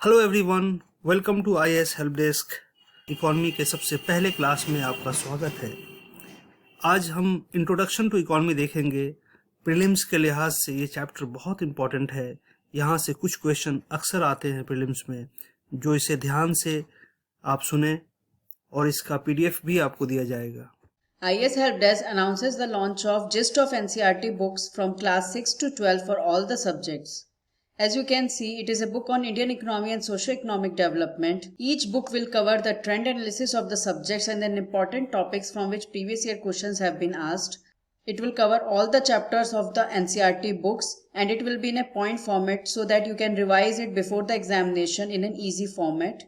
Hello everyone, welcome to IAS help desk. Economy के सबसे पहले क्लास में आपका स्वागत है। आज हम इंट्रोडक्शन टू इकॉनमी देखेंगे। प्रीलिम्स के लिहाज से ये चैप्टर बहुत इंपॉर्टेंट है। यहाँ से कुछ क्वेश्चन अक्सर आते हैं प्रीलिम्स में, जो इसे ध्यान से आप सुने और इसका पीडीएफ भी आपको दिया जाएगा। IAS Help Desk announces the launch of Gist of NCERT books from class 6 to 12 for all the subjects. As you can see, it is a book on Indian economy and socio-economic development. Each book will cover the trend analysis of the subjects and then important topics from which previous year questions have been asked. It will cover all the chapters of the NCERT books and it will be in a point format so that you can revise it before the examination in an easy format.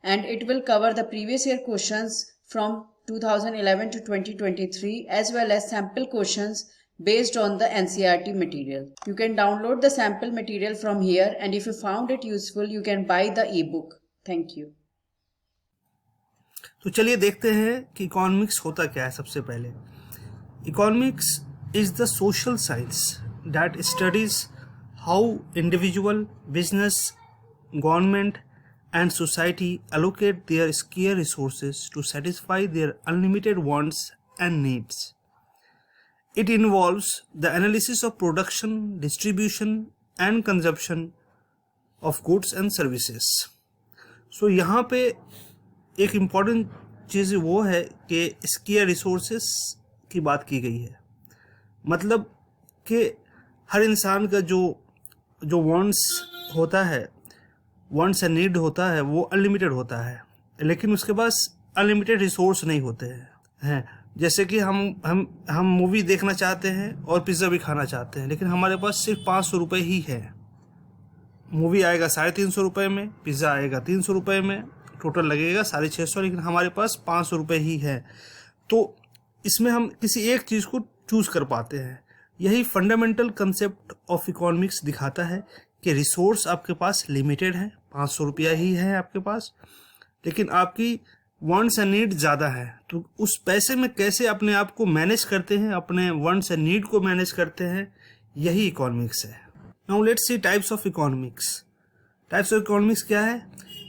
And it will cover the previous year questions from 2011 to 2023 as well as sample questions based on the NCERT material. You can download the sample material from here and if you found it useful, you can buy the ebook. Thank you. तो चलिए देखते हैं कि economics होता क्या है। सबसे पहले, economics is the social science that studies how individual, business, government and society allocate their scarce resources to satisfy their unlimited wants and needs. It involves the analysis of production, distribution and consumption of goods and services. So यहाँ पे एक important चीज़ वो है कि scarce resources की बात की गई है। मतलब कि हर इंसान का जो wants होता है, वांट्स एंड नीड होता है, वो अनलिमिटेड होता है, लेकिन उसके पास अनलिमिटेड रिसोर्स नहीं होते हैं। जैसे कि हम मूवी देखना चाहते हैं और पिज़्ज़ा भी खाना चाहते हैं, लेकिन हमारे पास सिर्फ 500 रुपये ही है। मूवी आएगा 350 रुपये में, पिज़्ज़ा आएगा 300 रुपये में, टोटल लगेगा 650, लेकिन हमारे पास 500 रुपये ही है। तो इसमें हम किसी एक चीज़ को चूज़ कर पाते हैं। यही फंडामेंटल कंसेप्ट ऑफ इकोनॉमिक्स दिखाता है कि रिसोर्स आपके पास लिमिटेड है, 500 रुपया ही है आपके पास, लेकिन आपकी वांट्स एंड नीड ज़्यादा है। तो उस पैसे में कैसे अपने आप को मैनेज करते हैं, अपने वांट्स एंड नीड को मैनेज करते हैं, यही इकोनॉमिक्स है। Now let's see types of economics. Types of economics क्या है?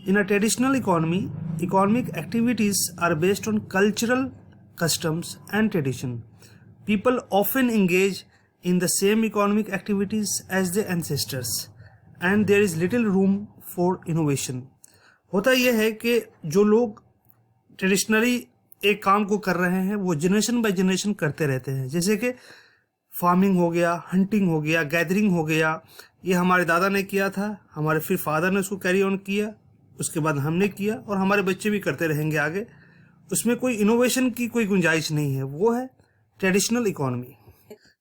In a traditional economy, economic activities are based on cultural customs and tradition. People often engage in the same economic activities as their ancestors and there is little room for innovation. होता यह है कि जो लोग traditionally एक काम को कर रहे हैं वो जनरेशन बाय जनरेशन करते रहते हैं। जैसे कि फार्मिंग हो गया, हंटिंग हो गया, गैदरिंग हो गया, ये हमारे दादा ने किया था, हमारे फिर फादर ने उसको कैरी ऑन किया, उसके बाद हमने किया और हमारे बच्चे भी करते रहेंगे आगे। उसमें कोई इनोवेशन की कोई गुंजाइश नहीं है, वो है ट्रेडिशनल इकोनॉमी।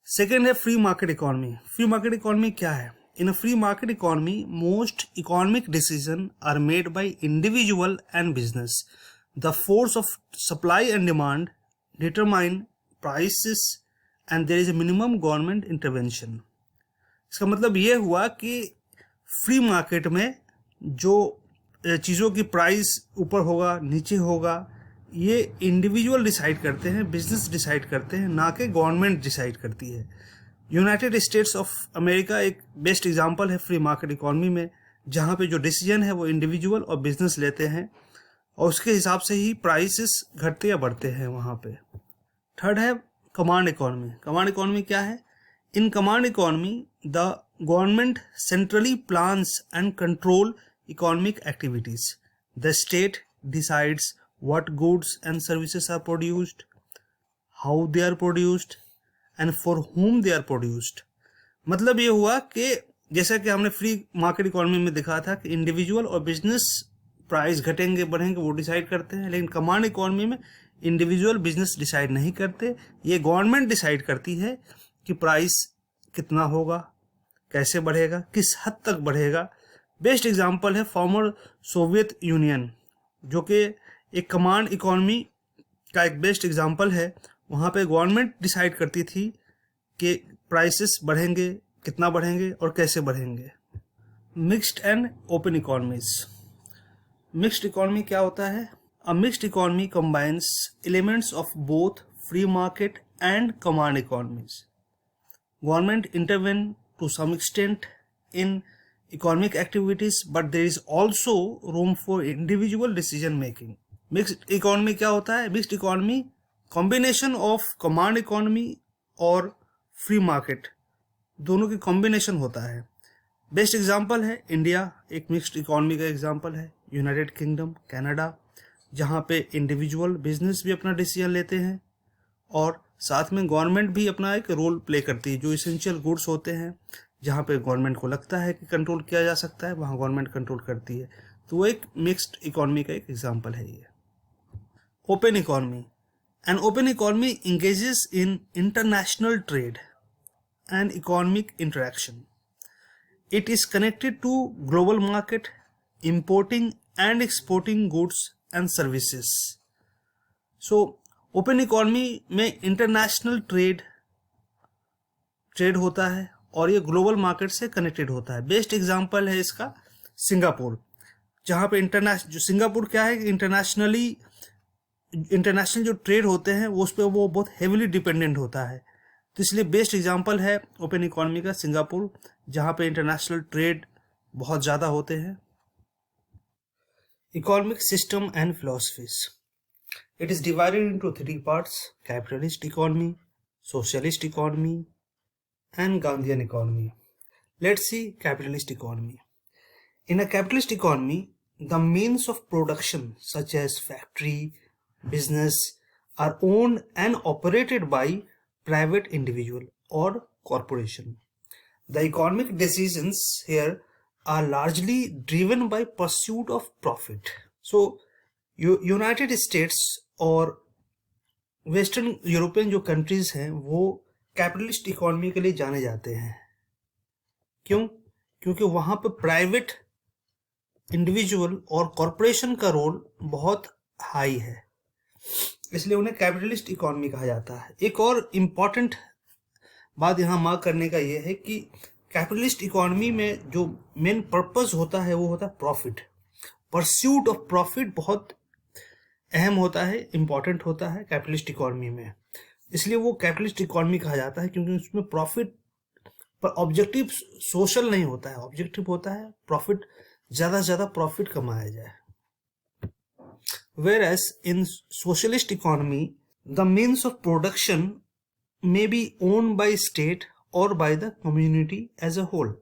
सेकेंड है free market economy. Free market economy क्या है? In a free market economy most economic decision are made by individual and business. The force of supply and demand determine prices and there is a minimum government intervention. इसका मतलब ये हुआ कि free market में जो चीज़ों की price ऊपर होगा, नीचे होगा, ये इंडिविजुअल डिसाइड करते हैं, बिजनेस डिसाइड करते हैं, ना कि गवर्नमेंट डिसाइड करती है। यूनाइटेड स्टेट्स ऑफ अमेरिका एक बेस्ट एग्जांपल है फ्री मार्केट इकोनॉमी में, जहाँ पे जो डिसीजन है वो इंडिविजुअल और बिजनेस लेते हैं और उसके हिसाब से ही प्राइसेस घटते या बढ़ते हैं वहाँ पे। थर्ड है कमांड इकोनॉमी। कमांड इकोनॉमी क्या है? In command economy the government centrally plans and control economic activities. The state decides what goods and services are produced, how they are produced and for whom they are produced. मतलब ये हुआ कि जैसा कि हमने free market economy में दिखा था कि इंडिविजुअल और बिजनेस प्राइस घटेंगे बढ़ेंगे वो डिसाइड करते हैं, लेकिन कमांड इकोनॉमी में इंडिविजुअल बिजनेस डिसाइड नहीं करते, ये गवर्नमेंट डिसाइड करती है कि प्राइस कितना होगा, कैसे बढ़ेगा, किस हद तक बढ़ेगा। बेस्ट एग्जाम्पल है फॉर्मर सोवियत यूनियन, जो कि एक कमांड इकोनॉमी का एक बेस्ट एग्जांपल है। वहाँ पे गवर्नमेंट डिसाइड करती थी कि प्राइसेस बढ़ेंगे, कितना बढ़ेंगे और कैसे बढ़ेंगे। Mixed and open economies. Mixed economy क्या होता है? अ mixed economy combines elements of both free market and command economies. Government intervene to some extent in economic activities, but there is also room for individual decision making. Mixed economy क्या होता है? Mixed economy combination of command economy और free market दोनों की combination होता है. Best example है India, एक मिक्स्ड इकोनॉमी का एग्जाम्पल है. यूनाइटेड किंगडम, कनाडा, जहाँ पे इंडिविजुअल बिजनेस भी अपना डिसीजन लेते हैं और साथ में गवर्नमेंट भी अपना एक रोल प्ले करती है. जो इसेंशियल गुड्स होते हैं जहाँ पे गवर्नमेंट को लगता है कि कंट्रोल किया जा सकता है, वहाँ गवर्नमेंट कंट्रोल करती है. तो वो एक मिक्स्ड इकोनॉमी का एक एग्जाम्पल है ये. Open economy. An open economy engages in international trade and economic interaction. It is connected to global market, importing and exporting goods and services. So, open economy में international trade होता है और ये global market से connected होता है. Best example है इसका सिंगापुर, जहाँ पे जो सिंगापुर क्या है, इंटरनेशनल जो ट्रेड होते हैं वो उस पर वो बहुत हेविली डिपेंडेंट होता है. तो इसलिए बेस्ट एग्जांपल है ओपन इकोनॉमी का सिंगापुर, जहाँ पे इंटरनेशनल ट्रेड बहुत ज़्यादा होते हैं. Economic system and philosophies. It is divided into 3 parts: capitalist economy, socialist economy and Gandhian economy. Let's see capitalist economy. In a capitalist economy, the means of production such as factory, business are owned and operated by private individual or corporation. The economic decisions here are largely driven by pursuit of profit. So, United States और western European जो countries हैं वो capitalist economy के लिए जाने जाते हैं. क्यों? क्योंकि वहाँ पे प्राइवेट इंडिविजुअल और कॉरपोरेशन का रोल बहुत हाई है, इसलिए उन्हें कैपिटलिस्ट इकोनॉमी कहा जाता है. एक और इम्पॉर्टेंट बात यहाँ मार्क करने का ये है कि कैपिटलिस्ट इकोनॉमी में जो मेन पर्पस होता है वो होता है प्रॉफिट. परस्यूट ऑफ प्रॉफिट बहुत अहम होता है, इम्पॉर्टेंट होता है कैपिटलिस्ट इकोनॉमी में. इसलिए वो कैपिटलिस्ट इकोनॉमी कहा जाता है क्योंकि उसमें प्रॉफिट पर ऑब्जेक्टिव सोशल नहीं होता है, ऑब्जेक्टिव होता है प्रॉफिट, ज़्यादा से ज़्यादा प्रॉफिट कमाया जाए. Whereas in socialist economy, the means of production may be owned by state or by the community as a whole.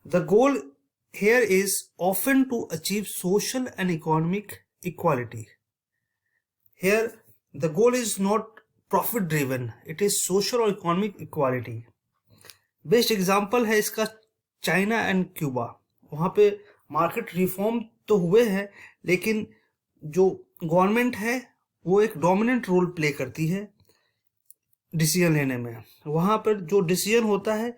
The goal here is often to achieve social and economic equality. Here, the goal is not profit driven, it is social or economic equality. Best example है इसका China and Cuba. वहाँ पे market reform तो हुए हैं, लेकिन जो government है वो एक डोमिनेंट रोल प्ले करती है डिसीजन लेने में. वहाँ पर जो डिसीजन होता है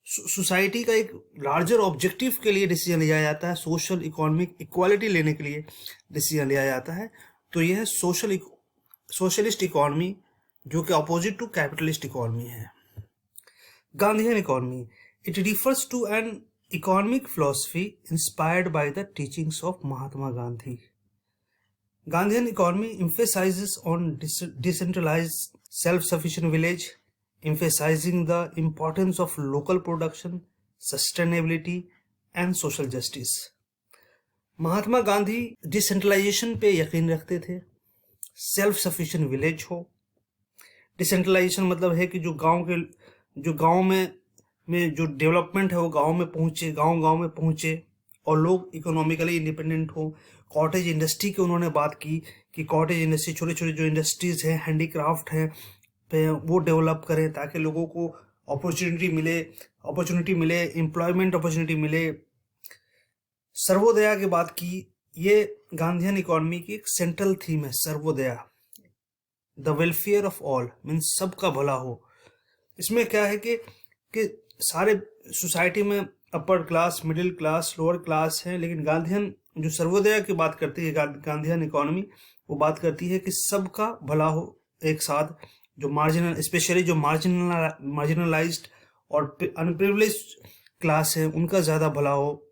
सोसाइटी का एक लार्जर ऑब्जेक्टिव के लिए डिसीजन लिया जाता है, सोशल इकोनॉमिक इक्वालिटी लेने के लिए डिसीजन लिया जाता है. तो यह सोशलिस्ट इकोनॉमी जो कि अपोजिट टू कैपिटलिस्ट इकोनॉमी है. Gandhian economy. It refers to an economic philosophy inspired by the teachings of Mahatma Gandhi. Gandhian economy emphasizes on decentralized, self-sufficient village, emphasizing the importance of local production, sustainability and social justice. Mahatma Gandhi decentralization पे यकीन रखते थे. Self sufficient village हो. Decentralization मतलब है कि जो गांव में जो डेवलपमेंट है वो गांव में पहुंचे और लोग इकोनॉमिकली इंडिपेंडेंट हो. कॉटेज इंडस्ट्री की उन्होंने बात की कि कॉटेज इंडस्ट्री, छोटे छोटे जो इंडस्ट्रीज हैं, हैंडीक्राफ्ट हैं, पे वो डेवलप करें ताकि लोगों को अपॉर्चुनिटी मिले, एम्प्लॉयमेंट अपॉर्चुनिटी मिले. सर्वोदया की बात की. ये गांधीयन इकोनॉमी की एक सेंट्रल थीम है, सर्वोदया. The welfare of all means सबका भला हो. इसमें क्या है कि सारे सोसाइटी में upper class, middle class, lower class है, लेकिन गांधीयन जो सर्वोदय की बात करती है, गांधीयन इकोनॉमी, वो बात करती है कि सबका भला हो एक साथ. जो मार्जिनल, स्पेशली जो मार्जिनलाइज्ड और अनप्रिविलेज्ड क्लास है उनका ज़्यादा भला हो.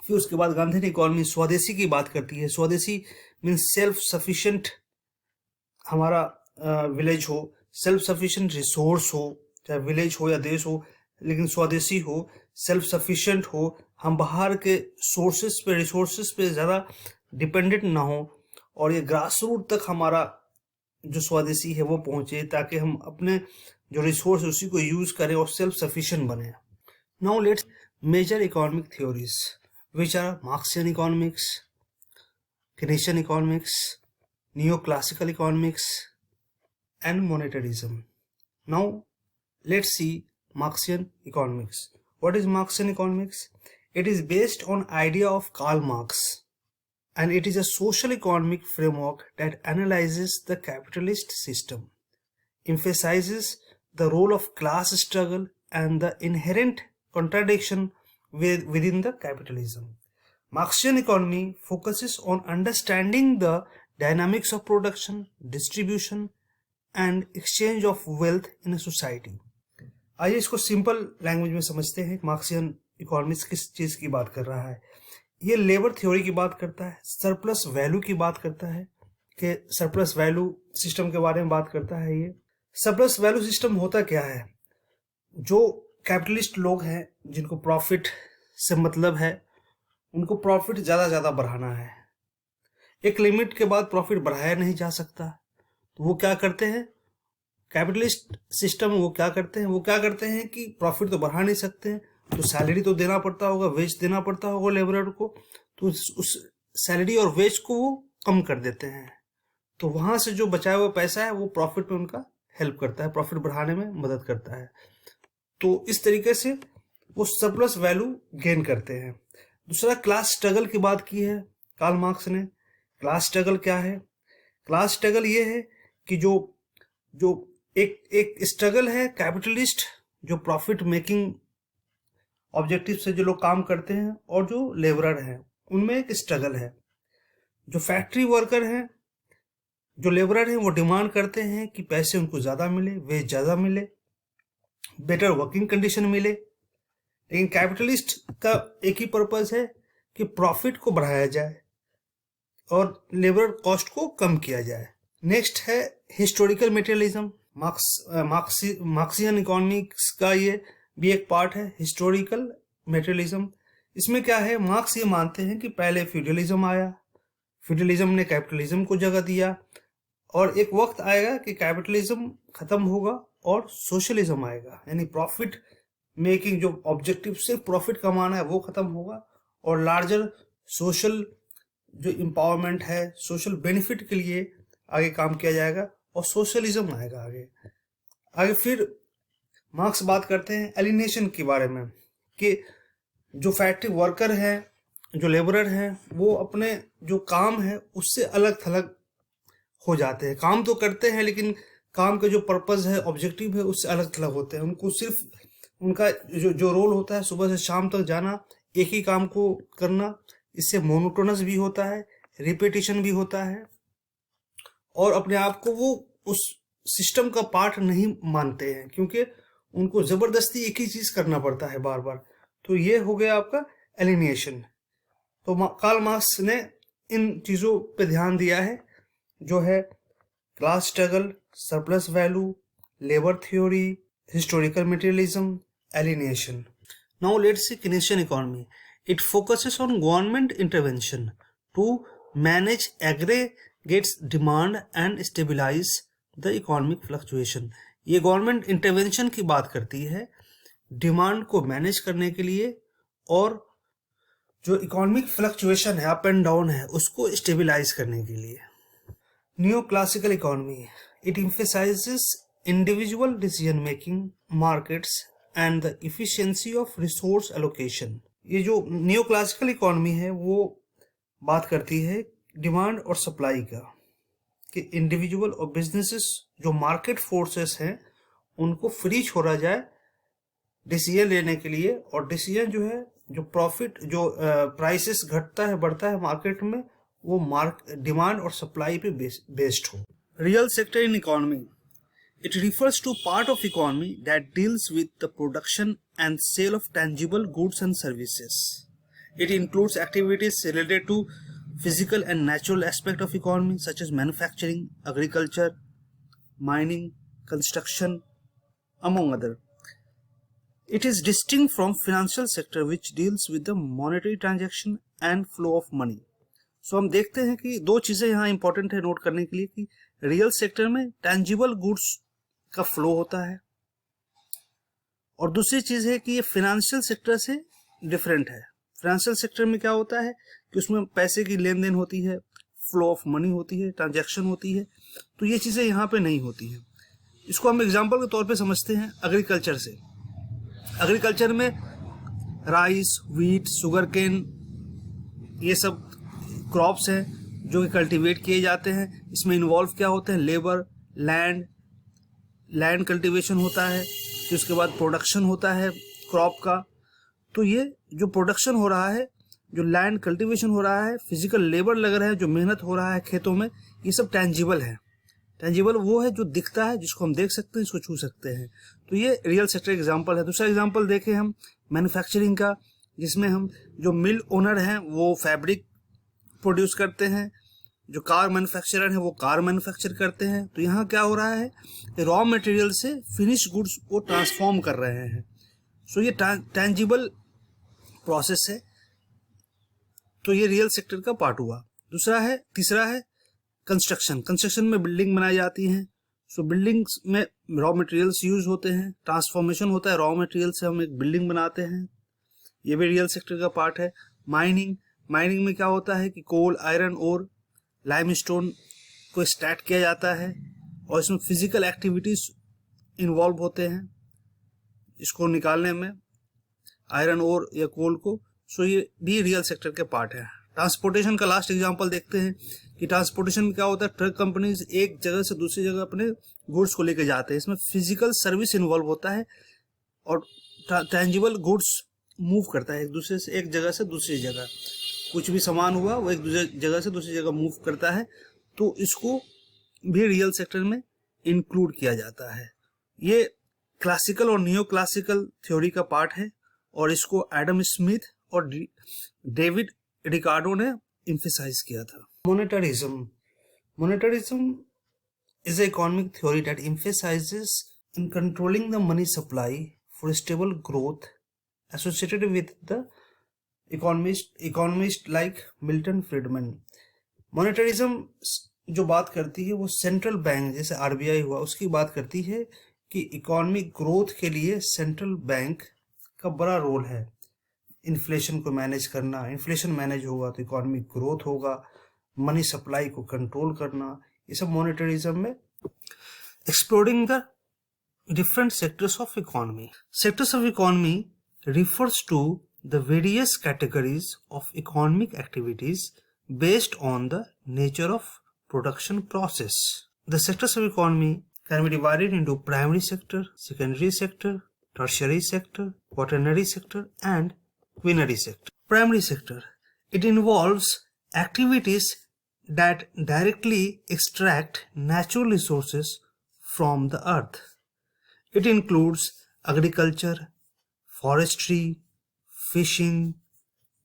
फिर उसके बाद गांधीयन इकोनॉमी स्वदेशी की बात करती है. स्वदेशी मीन्स सेल्फ सफिशिएंट हमारा विलेज हो, सेल्फ सफिशिएंट रिसोर्स हो, चाहे विलेज हो या देश हो, लेकिन स्वदेशी हो. सेल्फ सफिशिएंट हो, हम बाहर के सोर्सेस पे रिसोर्सेस पे ज़्यादा डिपेंडेंट ना हो, और ये ग्रास रूट तक हमारा जो स्वदेशी है वो पहुंचे, ताकि हम अपने जो रिसोर्स उसी को यूज़ करें और सेल्फ सफिशिएंट बने। Now let's major economic theories which are Marxian economics, Keynesian economics, neoclassical economics and monetarism. Now let's see Marxian economics. What is Marxian economics? It is based on idea of Karl Marx, and it is a social economic framework that analyzes the capitalist system, emphasizes the role of class struggle and the inherent contradiction within the capitalism. Marxian economy focuses on understanding the dynamics of production, distribution and exchange of wealth in society. आइए इसको simple language में समझते हैं। Marxian economics किस चीज़ की बात कर रहा है? ये लेबर थ्योरी की बात करता है, सरप्लस वैल्यू की बात करता है, कि सरप्लस वैल्यू सिस्टम के बारे में बात करता है। ये सरप्लस वैल्यू सिस्टम होता क्या है? जो कैपिटलिस्ट लोग हैं जिनको प्रॉफिट से मतलब है, उनको प्रॉफिट ज़्यादा बढ़ाना है। एक लिमिट के बाद प्रॉफिट बढ़ाया नहीं जा सकता, तो वो क्या करते हैं? कैपिटलिस्ट सिस्टम वो क्या करते हैं कि प्रॉफिट तो बढ़ा नहीं सकते हैं, तो सैलरी तो देना पड़ता होगा, वेज देना पड़ता होगा लेबरर को, तो उस सैलरी और वेज को वो कम कर देते हैं। तो वहां से जो बचाया हुआ पैसा है वो प्रॉफिट में उनका हेल्प करता है, प्रॉफिट बढ़ाने में मदद करता है। तो इस तरीके से वो सरप्लस वैल्यू गेन करते हैं। दूसरा, क्लास स्ट्रगल की बात की है कार्ल मार्क्स ने। क्लास स्ट्रगल क्या है? क्लास स्ट्रगल ये है कि जो एक स्ट्रगल है कैपिटलिस्ट, जो प्रॉफिट मेकिंग ऑब्जेक्टिव से जो लोग काम करते हैं, और जो लेबरर हैं, उनमें एक स्ट्रगल है। जो फैक्ट्री वर्कर हैं, जो लेबरर हैं, वो डिमांड करते हैं कि पैसे उनको ज़्यादा मिले, वेज ज़्यादा मिले, बेटर वर्किंग कंडीशन मिले। लेकिन कैपिटलिस्ट का एक ही पर्पस है कि प्रॉफिट को बढ़ाया जाए और लेबर कॉस्ट को कम किया जाए। नेक्स्ट है हिस्टोरिकल मटेरियलिज्म। मार्क्सियन इकोनॉमिक्स का ये भी एक पार्ट है, हिस्टोरिकल मटेरियलिज्म। इसमें क्या है? मार्क्स ये मानते हैं कि पहले फ्यूडलिज्म आया, फ्यूडलिज्म ने कैपिटलिज्म को जगह दिया, और एक वक्त आएगा कि कैपिटलिज्म खत्म होगा और सोशलिज्म आएगा, यानी प्रॉफिट मेकिंग जो ऑब्जेक्टिव सिर्फ प्रॉफिट कमाना है वो खत्म होगा, और लार्जर सोशल जो एम्पावरमेंट है, सोशल बेनिफिट के लिए आगे काम किया जाएगा, और सोशलिज्म आएगा आगे। फिर मार्क्स बात करते हैं एलिनेशन के बारे में, कि जो फैक्ट्री वर्कर है, जो लेबरर हैं, वो अपने जो काम है उससे अलग थलग हो जाते हैं। काम तो करते हैं, लेकिन काम का जो पर्पस है, ऑब्जेक्टिव है, उससे अलग थलग होते हैं। उनको सिर्फ उनका जो रोल होता है सुबह से शाम तक जाना, एक ही काम को करना, इससे मोनोटोनस भी होता है, रिपीटिशन भी होता है, और अपने आप को वो उस सिस्टम का पार्ट नहीं मानते हैं, क्योंकि उनको जबरदस्ती एक ही चीज करना पड़ता है बार बार। तो ये हो गया आपका एलिनेशन। तो कार्ल मार्क्स ने इन चीजों पे ध्यान दिया है, जो है class struggle, surplus value, labour theory, historical materialism, alienation. Now let's see Keynesian economy. It focuses on government intervention to manage aggregates demand and stabilize the economic fluctuation. ये गवर्नमेंट इंटरवेंशन की बात करती है डिमांड को manage करने के लिए, और जो इकोनॉमिक फ्लक्चुएशन है, अप एंड डाउन है, उसको स्टेबलाइज करने के लिए। New classical economy, it emphasizes individual decision making, markets and the efficiency of resource allocation. ये जो न्यू क्लासिकल इकोनॉमी है वो बात करती है डिमांड और सप्लाई का, कि इंडिविजुअल और बिजनेसेस जो मार्केट फोर्सेस हैं उनको फ्री छोड़ा जाए डिसीजन लेने के लिए, और डिसीजन जो है, जो प्रॉफिट, जो प्राइसेस घटता है बढ़ता है मार्केट में, वो डिमांड और सप्लाई पे बेस्ड हो। Real sector in economy, it refers to part of economy that deals with the production and sale of tangible goods and services. It includes activities related to physical and natural aspect of economy such as manufacturing, agriculture, mining, construction, among other. It is distinct from financial sector which deals with the monetary transaction and flow of money. So हम देखते हैं कि दो चीजें यहाँ important है note करने के लिए कि रियल सेक्टर में टेंजिबल गुड्स का फ्लो होता है और दूसरी चीज है कि ये फाइनेंशियल सेक्टर से डिफरेंट है। फाइनेंशियल सेक्टर में क्या होता है कि उसमें पैसे की लेन देन होती है, फ्लो ऑफ मनी होती है, ट्रांजैक्शन होती है, तो ये चीजें यहाँ पे नहीं होती हैं। इसको हम एग्जाम्पल के तौर पे समझते हैं एग्रीकल्चर से। एग्रीकल्चर में राइस, व्हीट, शुगर केन, ये सब क्रॉप्स हैं जो कि कल्टीवेट किए जाते हैं। इसमें इन्वॉल्व क्या होते हैं, लेबर, लैंड कल्टीवेशन होता है, फिर उसके बाद प्रोडक्शन होता है क्रॉप का। तो ये जो प्रोडक्शन हो रहा है, जो लैंड कल्टीवेशन हो रहा है, फिजिकल लेबर लग रहा है, जो मेहनत हो रहा है खेतों में, ये सब टेंजिबल है। टेंजिबल वो है जो दिखता है, जिसको हम देख सकते हैं, इसको छू सकते हैं। तो ये रियल सेक्टर एग्जांपल है। दूसरा एग्जांपल देखें हम मैन्युफैक्चरिंग का, जिसमें हम जो मिल ओनर हैं वो फैब्रिक प्रोड्यूस करते हैं, जो कार मैन्युफैक्चरर है वो कार मैन्युफैक्चर करते हैं। तो यहाँ क्या हो रहा है, रॉ मटेरियल से फिनिश गुड्स को ट्रांसफॉर्म कर रहे हैं। सो ये टेंजिबल प्रोसेस है। तो ये रियल सेक्टर का पार्ट हुआ। तीसरा है कंस्ट्रक्शन में बिल्डिंग बनाई जाती हैं। सो बिल्डिंग्स में रॉ मटेरियल्स यूज होते हैं, ट्रांसफॉर्मेशन होता है, रॉ मटेरियल से हम एक बिल्डिंग बनाते हैं, ये भी रियल सेक्टर का पार्ट है। माइनिंग में क्या होता है कि कोल, आयरन और लाइमस्टोन को एक्सट्रैक्ट किया जाता है और इसमें फिजिकल एक्टिविटीज इन्वॉल्व होते हैं इसको निकालने में, आयरन और या कोल को। सो ये भी रियल सेक्टर के पार्ट है। ट्रांसपोर्टेशन का लास्ट एग्जांपल देखते हैं कि ट्रांसपोर्टेशन में क्या होता है, ट्रक कंपनीज एक जगह से दूसरी जगह अपने गुड्स को लेकर जाते हैं। इसमें फिजिकल सर्विस इन्वॉल्व होता है और टेंजिबल गुड्स मूव करता है एक दूसरे से, एक जगह से दूसरी जगह। कुछ भी सामान हुआ वो एक जगह से दूसरी जगह मूव करता है, तो इसको भी रियल सेक्टर में इंक्लूड किया जाता है। ये क्लासिकल और नियो क्लासिकल थ्योरी का पार्ट है और इसको एडम स्मिथ और डेविड रिकार्डो ने एम्फसाइज किया था। Monetarism is an economic theory that emphasizes in controlling the money supply for stable growth associated with the economist like Milton Friedman. Monetarism जो बात करती है वो सेंट्रल बैंक, जैसे आरबीआई हुआ, उसकी बात करती है कि इकोनॉमिक ग्रोथ के लिए सेंट्रल बैंक का बड़ा रोल है। इन्फ्लेशन को मैनेज करना, इन्फ्लेशन मैनेज होगा तो इकोनॉमिक ग्रोथ होगा, मनी सप्लाई को कंट्रोल करना, ये सब मॉनेटरिज्म में। Exploring the different sectors of economy. Sectors of economy refers to the various categories of economic activities based on the nature of production process. The sectors of economy can be divided into primary sector, secondary sector, tertiary sector, quaternary sector, and quinary sector. Primary sector, it involves activities that directly extract natural resources from the earth. It includes agriculture, forestry, fishing,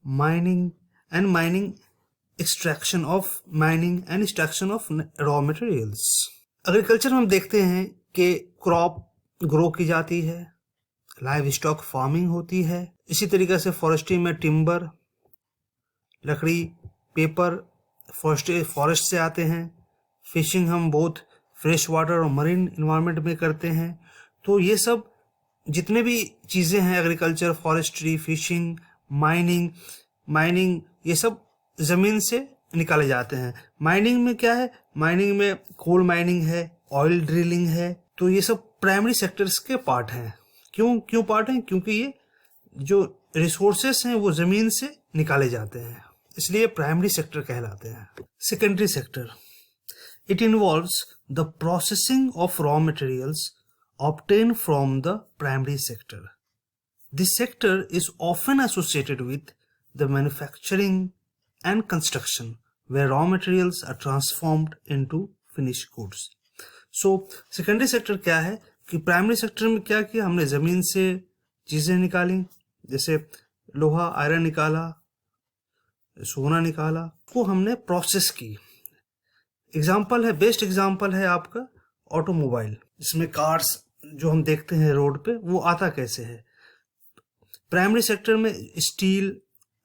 mining and extraction of raw materials. Agriculture में हम देखते हैं कि crop grow की जाती है, live stock farming होती है। इसी तरीके से फॉरेस्ट्री में टिम्बर, लकड़ी, पेपर फॉरेस्ट से आते हैं। फिशिंग हम बहुत फ्रेश वाटर और मरीन इन्वायरमेंट में करते हैं। तो ये सब जितने भी चीज़ें हैं, एग्रीकल्चर, फॉरेस्ट्री, फिशिंग, माइनिंग, ये सब ज़मीन से निकाले जाते हैं। माइनिंग में क्या है, माइनिंग में कोल माइनिंग है, ऑयल ड्रिलिंग है। तो ये सब प्राइमरी सेक्टर्स के पार्ट हैं। क्यों पार्ट हैं? क्योंकि ये जो रिसोर्सेस हैं वो ज़मीन से निकाले जाते हैं, इसलिए प्राइमरी सेक्टर कहलाते हैं। Secondary sector, it involves the processing of raw materials obtained from the primary sector. This sector is often associated with the manufacturing and construction, where raw materials are transformed into finished goods. So, secondary sector क्या है कि primary sector में क्या किया, हमने ज़मीन से चीज़ें निकाली, जैसे लोहा, आयरन निकाला, सोना निकाला, वो हमने प्रोसेस की। एग्जाम्पल है, बेस्ट एग्जाम्पल है आपका ऑटोमोबाइल, जिसमें कार्स जो हम देखते हैं रोड पे, वो आता कैसे है? प्राइमरी सेक्टर में स्टील,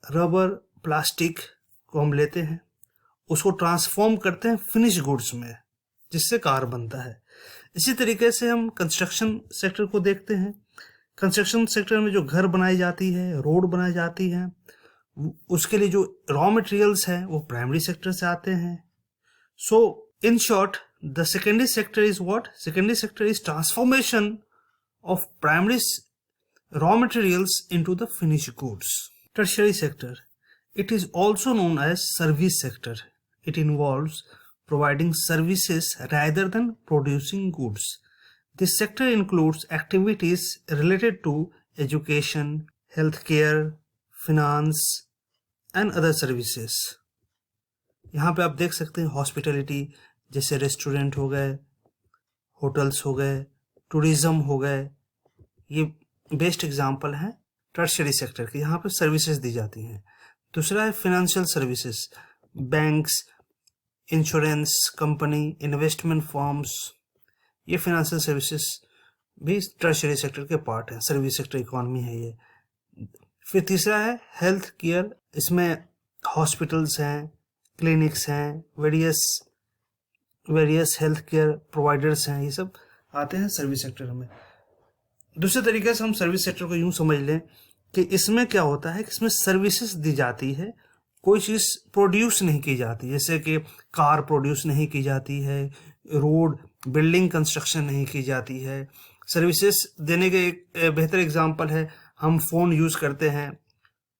रबर, प्लास्टिक को हम लेते हैं, उसको ट्रांसफॉर्म करते हैं फिनिश गुड्स में, जिससे कार बनता है। इसी तरीके से हम कंस्ट्रक्शन सेक्टर को देखते हैं। कंस्ट्रक्शन सेक्टर में जो घर बनाई जाती है, रोड बनाई जाती है, उसके लिए जो रॉ मटेरियल्स हैं वो प्राइमरी सेक्टर से आते हैं। So in short, the secondary sector is what? Secondary sector is transformation of primary raw materials into the finished goods. Tertiary sector. It is also known as service sector. It involves providing services rather than producing goods. This sector includes activities related to education, healthcare, finance and other services. यहाँ पे आप देख सकते हैं hospitality, जैसे restaurant हो गए, hotels हो गए, टूरिज्म हो गए, ये बेस्ट एग्जांपल है टर्शियरी सेक्टर के, यहाँ पे सर्विसेज दी जाती हैं। दूसरा है financial services, banks, insurance company, investment firms, ये फिनेंशियल सर्विसेज भी टर्शियरी सेक्टर के पार्ट है, सर्विस सेक्टर इकोनॉमी है ये। फिर तीसरा है हेल्थ केयर, इसमें हॉस्पिटल्स हैं, क्लिनिक्स हैं, वेरियस हेल्थ केयर प्रोवाइडर्स हैं, ये सब आते हैं सर्विस सेक्टर में। दूसरे तरीके से हम सर्विस सेक्टर को यूं समझ लें कि इसमें क्या होता है कि इसमें सर्विसेज दी जाती है, कोई चीज़ प्रोड्यूस नहीं की जाती, जैसे कि कार प्रोड्यूस नहीं की जाती है, रोड बिल्डिंग कंस्ट्रक्शन नहीं की जाती है। सर्विसेज देने के एक बेहतर एग्जांपल है, हम फ़ोन यूज़ करते हैं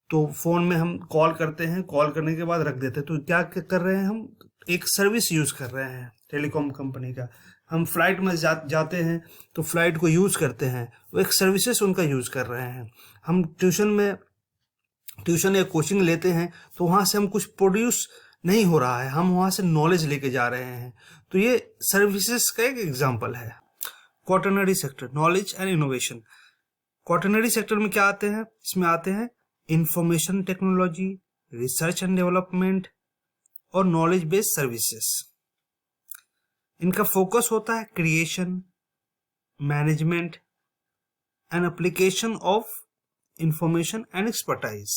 तो फ़ोन में हम कॉल करते हैं, कॉल करने के बाद रख देते हैं, तो क्या कर रहे हैं, हम एक सर्विस यूज़ कर रहे हैं टेलीकॉम कंपनी का। हम फ्लाइट में जाते हैं तो फ्लाइट को यूज़ करते हैं, वो एक सर्विसेज उनका यूज़ कर रहे हैं। हम ट्यूशन या कोचिंग लेते हैं तो वहाँ से हम कुछ प्रोड्यूस नहीं हो रहा है, हम वहाँ से नॉलेज लेके जा रहे हैं, तो ये सर्विसेज का एक एग्जांपल है। Quaternary sector, knowledge and innovation. Quaternary sector में क्या आते हैं? इसमें आते हैं information technology, research and development और नॉलेज बेस्ड सर्विसेज। इनका फोकस होता है creation, management and application of information and expertise.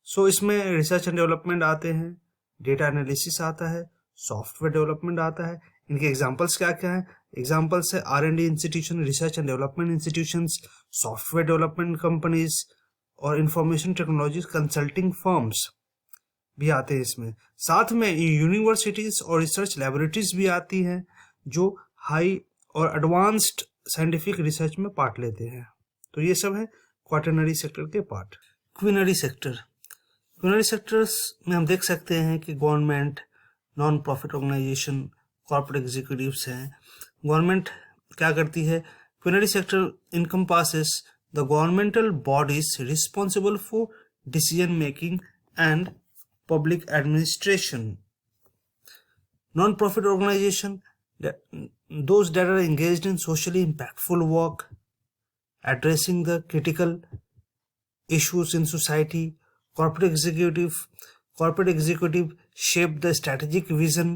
So इसमें रिसर्च एंड डेवलपमेंट आते हैं, डेटा एनालिसिस आता है, सॉफ्टवेयर डेवलपमेंट आता है। इनके एग्जांपल्स क्या क्या हैं? एग्जांपल्स है R&D institution, research and development institutions, software development companies और इंफॉर्मेशन टेक्नोलॉजी कंसल्टिंग फर्म्स भी आते हैं इसमें। साथ में यूनिवर्सिटीज और रिसर्च लैबोरेटरीज भी आती हैं जो हाई और एडवांस्ड साइंटिफिक रिसर्च में पार्ट लेते हैं। तो ये सब है क्वाटरनरी सेक्टर के part. Quinary sector, quinary sectors में हम देख सकते हैं कि government, non profit organisation, corporate executives हैं। गवर्नमेंट क्या करती है? Quinary sector encompasses the governmental bodies responsible for decision making and public administration. Non-profit organization, those that are engaged in socially impactful work, addressing the critical issues in society. Corporate executive shape the strategic vision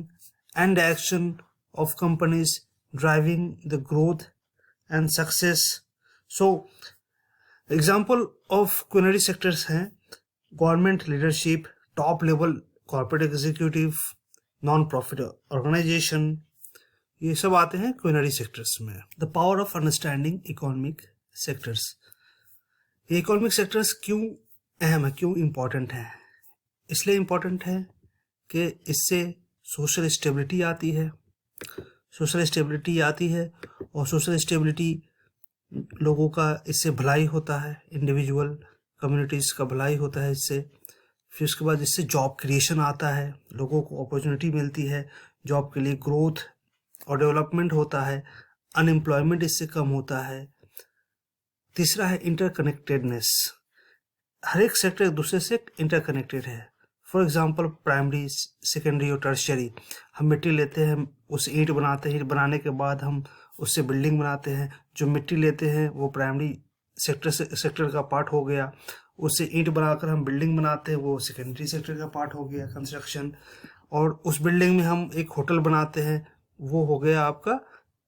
and action of companies, driving the growth and success. So, example of culinary sectors हैं government leadership, top level corporate executive, non profit organization, ये सब आते हैं quinary sectors में। The power of understanding economic sectors. ये economic sectors क्यों अहम है, क्यों इम्पोर्टेंट है? इसलिए इम्पोर्टेंट है कि इससे सोशल स्टेबिलिटी आती है, और सोशल स्टेबिलिटी लोगों का इससे भलाई होता है, इंडिविजुअल कम्युनिटीज़ का भलाई होता है इससे। फिर उसके बाद इससे जॉब क्रिएशन आता है, लोगों को अपॉर्चुनिटी मिलती है जॉब के लिए, ग्रोथ और डेवलपमेंट होता है, अनएम्प्लॉयमेंट इससे कम होता है। तीसरा है इंटरकनेक्टेडनेस, हर एक सेक्टर एक दूसरे से इंटरकनेक्टेड है। फॉर एग्जांपल प्राइमरी, सेकेंडरी और टर्शियरी। हम मिट्टी लेते हैं, उस ईंट बनाते हैं, ईंट बनाने के बाद हम उससे बिल्डिंग बनाते हैं। जो मिट्टी लेते हैं वो प्राइमरी सेक्टर का पार्ट हो गया, उससे ईंट बनाकर हम बिल्डिंग बनाते हैं, वो सेकेंडरी सेक्टर का पार्ट हो गया, कंस्ट्रक्शन। और उस बिल्डिंग में हम एक होटल बनाते हैं, वो हो गया आपका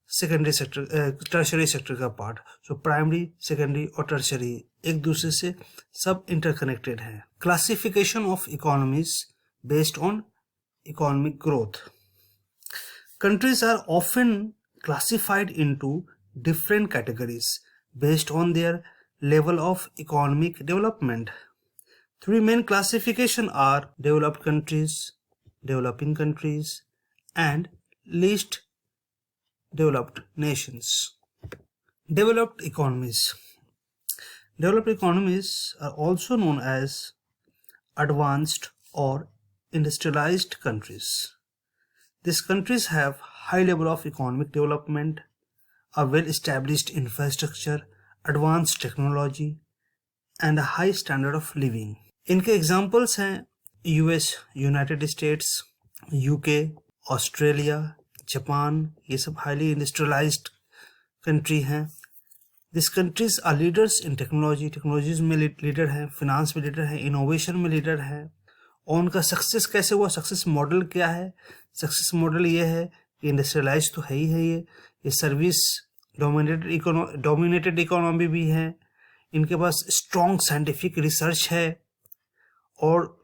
सेकेंडरी सेक्टर, टर्शियरी सेक्टर का पार्ट। सो प्राइमरी, सेकेंडरी और टर्शियरी एक दूसरे से सब इंटरकनेक्टेड हैं। Classification of economies based on economic growth. Countries are often classified into different categories based on their level of economic development. Three main classifications are developed countries, developing countries, and least developed nations. Developed economies. Developed economies are also known as advanced or industrialized countries. These countries have high level of economic development, a well-established infrastructure, advanced technology, and a high standard of living. इनके examples हैं US, united states, UK, Australia, Japan. ये सब highly industrialised country हैं। This countries are leaders in technology, technologies में leader हैं, finance में leader हैं, innovation में लीडर हैं। और उनका सक्सेस कैसे हुआ, सक्सेस मॉडल क्या है? सक्सेस मॉडल ये है कि इंडस्ट्रियलाइज तो है ही है, ये सर्विस डोमिनेटेड इकोनॉमी भी है, इनके पास स्ट्रॉन्ग साइंटिफिक रिसर्च है, और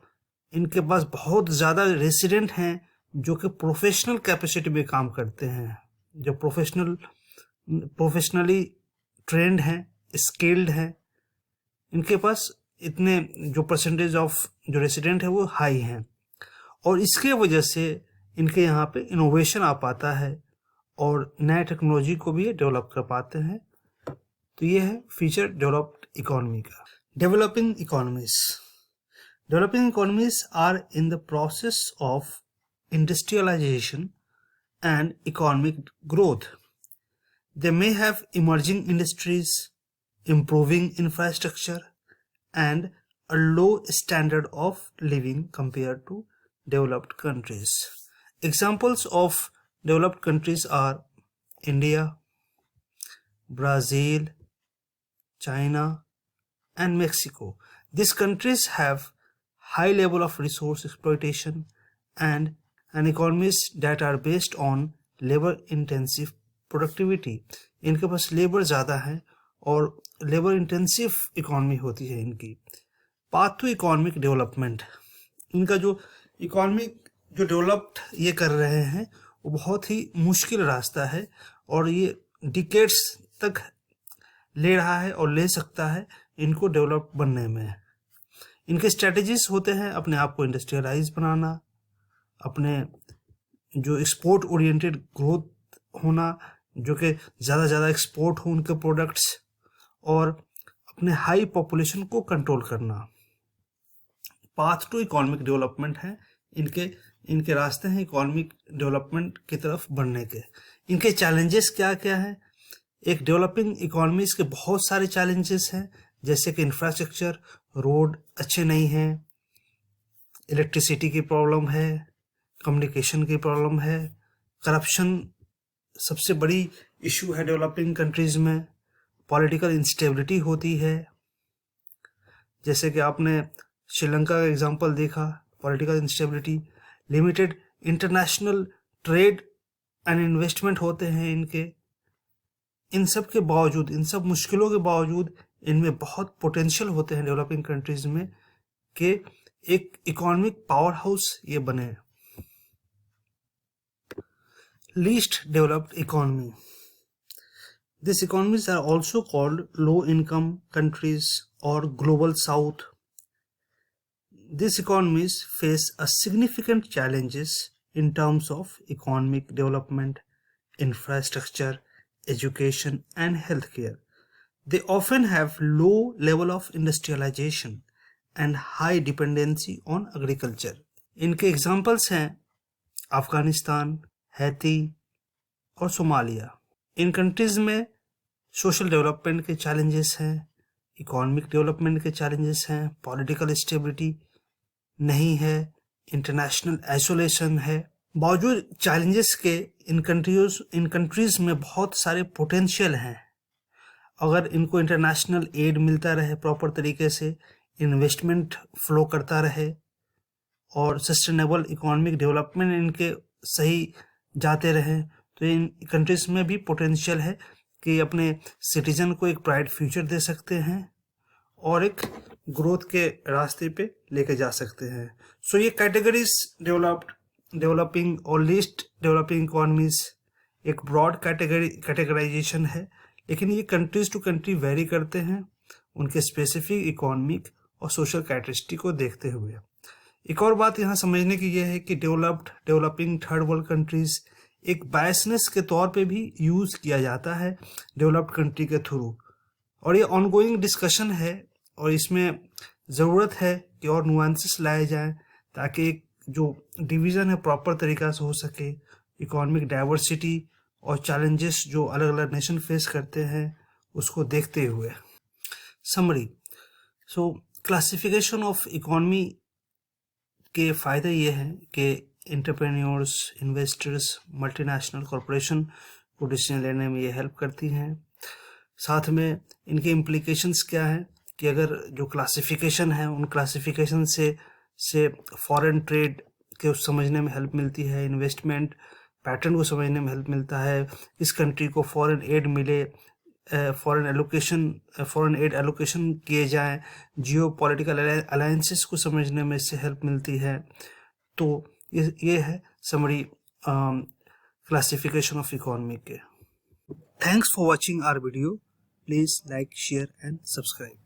इनके पास बहुत ज़्यादा रेसिडेंट हैं जो कि प्रोफेशनल कैपेसिटी में काम करते हैं, जो प्रोफेशनली ट्रेंड हैं, स्किल्ड हैं। इनके पास इतने जो परसेंटेज ऑफ जो रेसिडेंट है वो हाई हैं, और इसके वजह से इनके यहाँ पे इनोवेशन आ पाता है और नए टेक्नोलॉजी को भी डेवलप कर पाते हैं। तो ये है फीचर डेवलप्ड इकोनॉमी का। Developing economies. Developing economies are in the process of industrialisation and economic growth. They may have emerging industries, improving infrastructure and a low standard of living compared to developed countries. Examples of developed countries are India, Brazil, China, and Mexico. These countries have high level of resource exploitation and economies that are based on labor intensive productivity. इनके पास labour ज़्यादा है और labour intensive economy होती है इनकी। Path to economic development. इनका जो economic जो डेवलप्ड ये कर रहे हैं वो बहुत ही मुश्किल रास्ता है, और ये डिकेड्स तक ले रहा है और ले सकता है इनको डेवलप बनने में। इनके स्ट्रेटजीज होते हैं अपने आप को इंडस्ट्रियलाइज बनाना, अपने जो एक्सपोर्ट ओरिएंटेड ग्रोथ होना, जो कि ज़्यादा से ज़्यादा एक्सपोर्ट हो उनके प्रोडक्ट्स, और अपने हाई पॉपुलेशन को कंट्रोल करना। पाथ टू इकोनॉमिक डेवलपमेंट है इनके रास्ते हैं इकोनॉमिक डेवलपमेंट की तरफ बढ़ने के। इनके चैलेंजेस क्या क्या हैं? एक डेवलपिंग इकोनॉमीज के बहुत सारे चैलेंजेस हैं, जैसे कि इंफ्रास्ट्रक्चर, रोड अच्छे नहीं हैं, इलेक्ट्रिसिटी की प्रॉब्लम है, कम्युनिकेशन की प्रॉब्लम है, करप्शन सबसे बड़ी इशू है डेवलपिंग कंट्रीज में, पॉलिटिकल इंस्टेबिलिटी होती है, जैसे कि आपने श्रीलंका का एग्जांपल देखा, political instability, limited international trade and investment होते हैं इनके। इन सब के बावजूद, इन सब मुश्किलों के बावजूद इनमें बहुत पोटेंशियल होते हैं डेवलपिंग कंट्रीज में कि एक इकोनॉमिक पावर हाउस ये बने। Least developed economy. These economies are also called low-income countries or Global South. These economies face a significant challenges in terms of economic development, infrastructure, education, and healthcare. They often have low level of industrialization and high dependency on agriculture. इनके examples हैं Afghanistan, Haiti और Somalia. इन countries में social development के challenges हैं, economic development के challenges हैं, political stability नहीं है, इंटरनेशनल आइसोलेशन है। बावजूद चैलेंजेस के इन कंट्रीज में बहुत सारे पोटेंशियल हैं। अगर इनको इंटरनेशनल एड मिलता रहे प्रॉपर तरीके से, इन्वेस्टमेंट फ्लो करता रहे और सस्टेनेबल इकोनॉमिक डेवलपमेंट इनके सही जाते रहें, तो इन कंट्रीज में भी पोटेंशियल है कि अपने सिटीजन को एक ब्राइट फ्यूचर दे सकते हैं और एक ग्रोथ के रास्ते पे लेके जा सकते हैं। सो ये कैटेगरीज डेवलपिंग और लीस्ट डेवलपिंग इकोनॉमीज एक ब्रॉड कैटेगराइजेशन है, लेकिन ये कंट्रीज टू कंट्री वेरी करते हैं उनके स्पेसिफिक इकोनॉमिक और सोशल कैरेक्टरिस्टिक को देखते हुए। एक और बात यहाँ समझने की यह है कि डेवलपिंग थर्ड वर्ल्ड कंट्रीज एक बायसनेस के तौर पे भी यूज़ किया जाता है डेवलप्ड कंट्री के थ्रू, और ये ऑनगोइंग डिस्कशन है और इसमें ज़रूरत है कि और नुआंसेस लाए जाएं ताकि एक जो डिवीज़न है प्रॉपर तरीक़ा से हो सके। इकोनॉमिक डाइवर्सिटी और चैलेंजेस जो अलग अलग नेशन फेस करते हैं उसको देखते हुए। Summary, so classification of economy के फ़ायदे ये हैं कि एंटरप्रेन्योर्स, इन्वेस्टर्स, मल्टीनेशनल कॉरपोरेशन को डिसीजन लेने में ये हेल्प करती हैं। साथ में इनके इम्प्लीकेशंस क्या हैं कि अगर जो क्लासिफिकेशन है उन क्लासिफिकेशन से फॉरेन ट्रेड के समझने में हेल्प मिलती है, इन्वेस्टमेंट पैटर्न को समझने में हेल्प मिलता है, इस कंट्री को फॉरेन एड मिले, फॉरेन एड एलोकेशन किए जाएं, जियो पॉलिटिकल अलायंसेस को समझने में इससे हेल्प मिलती है। तो ये है समरी क्लासिफिकेशन ऑफ इकोनॉमी के। Thanks for watching our video. Please like, share and subscribe.